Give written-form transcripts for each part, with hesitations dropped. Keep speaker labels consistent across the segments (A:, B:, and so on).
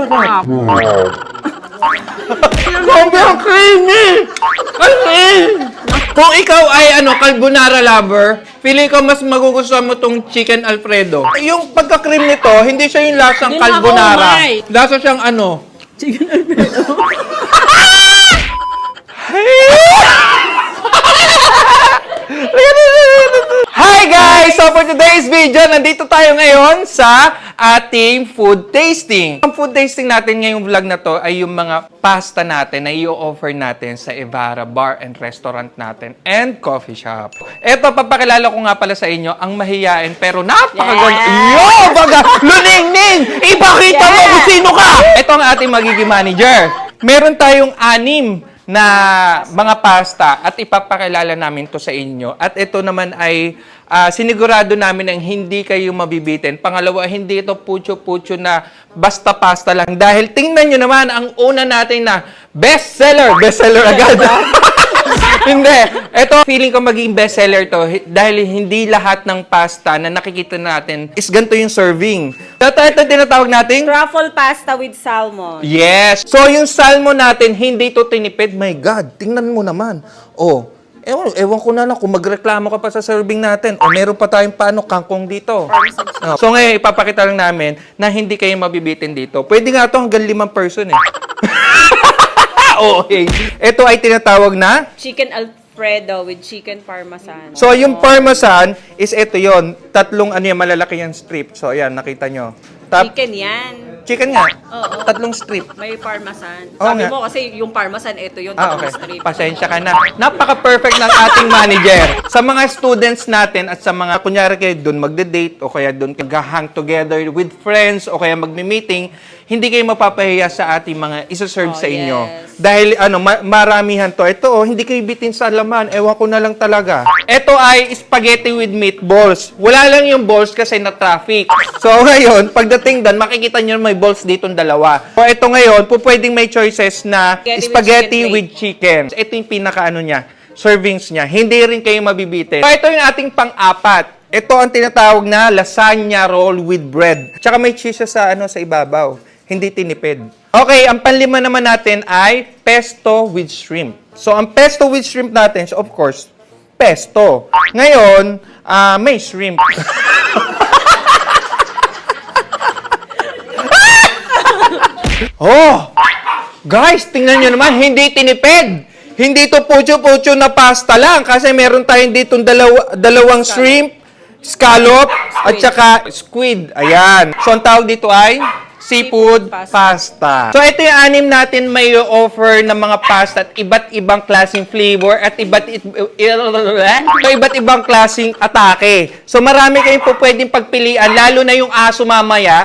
A: sarap.
B: Sobrang creamy! Kasi, kung ikaw ay carbonara lover, feeling ko mas magugustuhan mo tong chicken Alfredo. Yung pagka-cream nito, hindi siya yung lasang
A: Hindi na ako
B: carbonara.
A: umay.
B: Lasa siyang
A: Chicken Alfredo.
B: Hi guys! So for today's video, nandito tayo ngayon sa ating food tasting. Ang food tasting natin ngayong vlog na to ay yung mga pasta natin na i-offer natin sa Ibarra Bar and Restaurant natin and coffee shop. Eto, papakilala ko nga pala sa inyo ang mahiyain pero napakaganda.
A: Yeah!
B: Yo! Baga! Luningning! Ipakita mo kung sino ka! Ito ang ating magiging manager. Meron tayong 6 na mga pasta at ipapakilala namin to sa inyo. At ito naman ay sinigurado namin ang hindi kayo mabibitin. Pangalawa, hindi ito pucho-pucho na basta pasta lang. Dahil tingnan nyo naman ang una natin na bestseller. Bestseller agad. Hindi. Ito, feeling ko maging bestseller to dahil hindi lahat ng pasta na nakikita natin is ganito yung serving. Ito tinatawag natin
A: Truffle pasta with salmon.
B: yes. So, yung salmon natin, hindi to tinipid. My God, tingnan mo naman. Oh, ewan ko na lang kung magreklamo ka pa sa serving natin. O meron pa tayong kangkong dito. Oh. So, ngayon, ipapakita lang namin na hindi kayo mabibitin dito. Pwede nga to hanggang 5 person eh. Okay. Ito ay tinatawag na
A: Chicken Alfredo with chicken parmesan.
B: so, yung parmesan is ito yon. Tatlong malalaki yung strip. So, ayan, nakita nyo.
A: Chicken yan.
B: Chicken nga.
A: Oo.
B: Tatlong strip.
A: May parmesan.
B: Oo
A: Sabi
B: nga.
A: mo kasi yung parmesan, ito yung
B: Okay.
A: strip.
B: Pasensya ka na. Napaka-perfect ng ating manager. Sa mga students natin at sa mga, kunyari kayo doon magde-date o kaya doon mag-hang together with friends o kaya magmi-meeting, hindi kayo mapapahiya sa ating mga isa-serve sa inyo.
A: Yes.
B: Dahil maramihan to. Ito, hindi kayo bitin sa laman. Ewan ko na lang talaga. Ito ay spaghetti with meatballs. Wala lang yung balls kasi na-traffic. So, ngayon, pagdating doon, makikita nyo may balls ditong dalawa. So, ito ngayon, pwedeng may choices na spaghetti with chicken. Ito yung pinaka niya, servings niya. Hindi rin kayo mabibitin. So, ito yung ating pang-apat. Ito ang tinatawag na lasagna roll with bread. Tsaka may cheese sa sa ibabaw. Hindi tinipid. Okay, ang panlima naman natin ay pesto with shrimp. So, ang pesto with shrimp natin, of course, pesto. Ngayon, may shrimp. Oh! Guys, tingnan nyo naman, hindi tinipid. Hindi to pucho-pucho na pasta lang kasi meron tayong ditong dalawang shrimp, scallop, at saka squid. Ayan. So, ang tawag dito ay seafood pasta. So, ito yung 6 natin may offer ng mga pasta at iba't ibang klaseng flavor at iba't ibang klaseng atake. So, marami kayong pwedeng pagpilian, lalo na yung aso mamaya.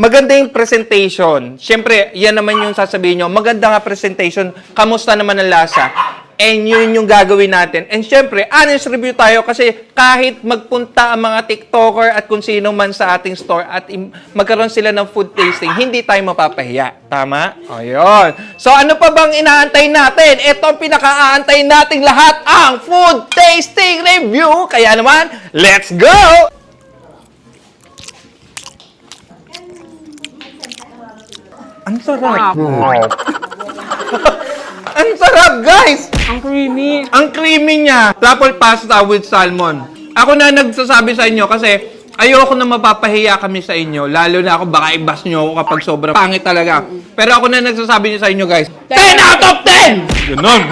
B: Maganda yung presentation. Siyempre, yan naman yung sasabihin nyo. Maganda nga presentation. Kamusta naman ang lasa? And yun yung gagawin natin. And siyempre, honest review tayo kasi kahit magpunta ang mga TikToker at kung sino man sa ating store at magkaroon sila ng food tasting, hindi tayo mapapahiya. Tama? Ayun. So, ano pa bang inaantay natin? Ito ang pinaka-aantay nating lahat, ang food tasting review. Kaya naman, let's go! Ang sarap. Ang sarap, guys!
A: Ang creamy.
B: Ang creamy niya. Truffle pasta with salmon. Ako na nagsasabi sa inyo kasi ayoko na mapapahiya kami sa inyo. Lalo na ako, baka ibas nyo ako kapag sobrang pangit talaga. Pero ako na nagsasabi niyo sa inyo, guys. 10 out of 10! Ganon.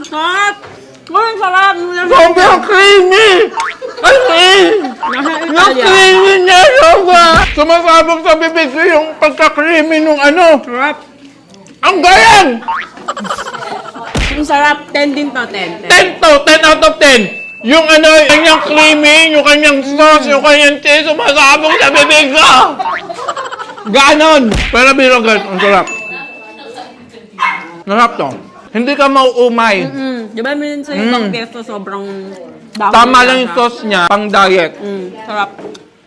A: Sarap! Uy, sarap!
B: Sobrang creamy! Kasi, yung creamy niya, sobra! Sumasabog sa bibig ko yung pagka-creamy nung
A: Sarap!
B: Ang galing!
A: Ang sarap. 10 din to, 10.
B: 10 to, 10 out of 10. Yung kanyang creamy, yung kanyang sauce, yung kanyang cheese, sumasabog sa bibig ko! Ganon! Pero biro guys, ang sarap. Sarap to. Hindi ka mauumay.
A: Di ba minsan sa ibang pesto sobrang dami
B: Tama
A: na
B: lang yung
A: lasa.
B: sauce niya, pang diet.
A: Sarap.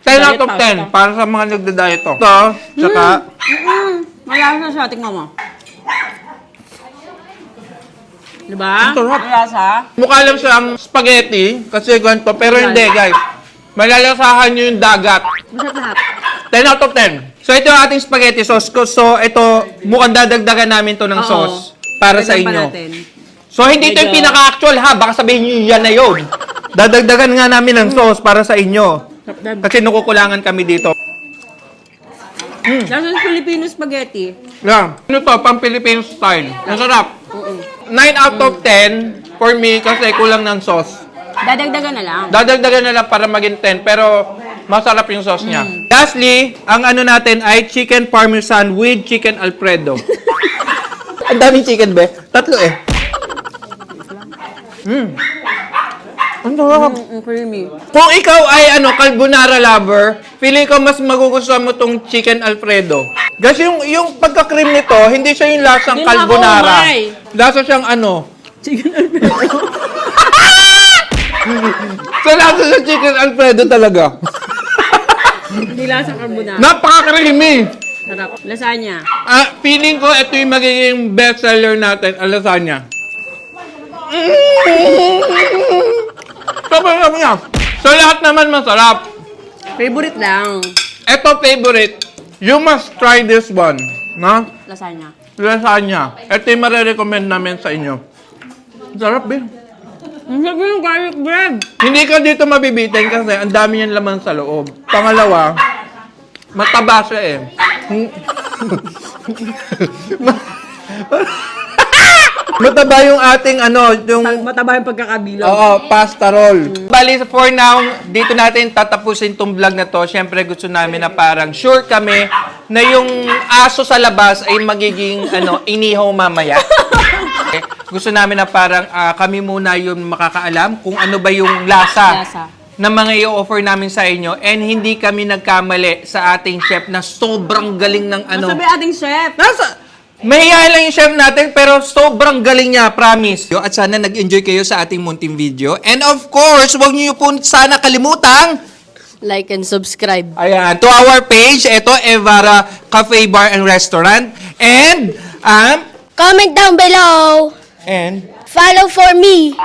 B: 10 out
A: Diet
B: of 10 para sa mga nagda-diet to. Ito, tsaka,
A: Malasa siya. Tingnan mo. Di ba?
B: Ang sarap.
A: Malasa.
B: mukha lang siyang spaghetti, kasi ganito, pero hindi guys. Malalasahan nyo yung dagat.
A: Masarap lahat.
B: 10 out of 10. So, ito yung ating spaghetti sauce ko. So, ito, mukhang dadagdagan namin to ng
A: Oo.
B: sauce para sa
A: Dagdagan pa
B: inyo.
A: natin.
B: So, hindi ito yung pinaka-actual ha. Baka sabihin nyo yan na yun. Dadagdagan nga namin ng sauce para sa inyo. Kasi nakukulangan kami dito.
A: Lasa ng Filipino spaghetti.
B: Yeah. Ano to? Pang Filipino style. Masarap. 9 out of 10 for me kasi kulang ng sauce.
A: Dadagdagan na lang.
B: Dadagdagan na lang para maging 10 pero masarap yung sauce niya. Lastly, ang ano natin ay chicken parmesan with chicken alfredo. Ang daming chicken, be. 3 eh. Ang sarap.
A: Creamy.
B: Kung ikaw ay carbonara lover, feeling ko mas magugustuhan mo tong chicken alfredo. Kasi yung pagka-cream nito, hindi siya yung lasang
A: Hindi na ako
B: carbonara.
A: umay.
B: Lasa siyang
A: Chicken Alfredo.
B: So lasa sa chicken alfredo talaga.
A: Hindi lasang carbonara.
B: Napaka-creamy.
A: Sarap. Lasagna.
B: Feeling ko ito yung magiging best seller natin, ang lasagna. Sobrang niya. So lahat naman masarap.
A: Favorite lang.
B: Ito favorite. You must try this one. Na?
A: Lasagna.
B: Lasagna. Ito yung marirecommend namin sa inyo. Sarap, be.
A: Ang sarap yung garlic bread.
B: Hindi ka dito mabibitin kasi ang dami niyang laman sa loob. Pangalawa, mataba siya eh. Mataba yung ating yung
A: Mataba yung pagkakabilang.
B: oo, pasta roll. Bali, for now, dito natin tatapusin tong vlog na to. Siyempre, gusto namin na parang sure kami na yung aso sa labas ay magiging inihaw mamaya. Okay? Gusto namin na parang kami muna yung makakaalam kung ano ba yung lasa na mga i-offer namin sa inyo and hindi kami nagkamali sa ating chef na sobrang galing ng
A: Sabi ating chef.
B: Mahihayin lang yung chef natin, pero sobrang galing niya, promise. At sana nag-enjoy kayo sa ating munting video. And of course, huwag niyo po sana kalimutang,
C: Like and subscribe.
B: ayan, to our page, ito, Evara Cafe Bar and Restaurant. And,
C: Comment down below. Follow for me.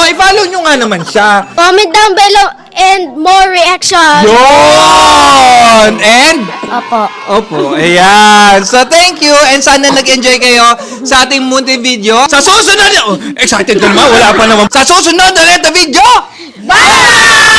B: i-follow nyo nga naman siya.
C: Comment down below and more reaction.
B: Yun! And,
C: Opo.
B: ayan. So, thank you. And sana nag-enjoy kayo sa ating munting video. Sa susunod, excited ka naman, wala pa naman. Sa susunod na video, bye!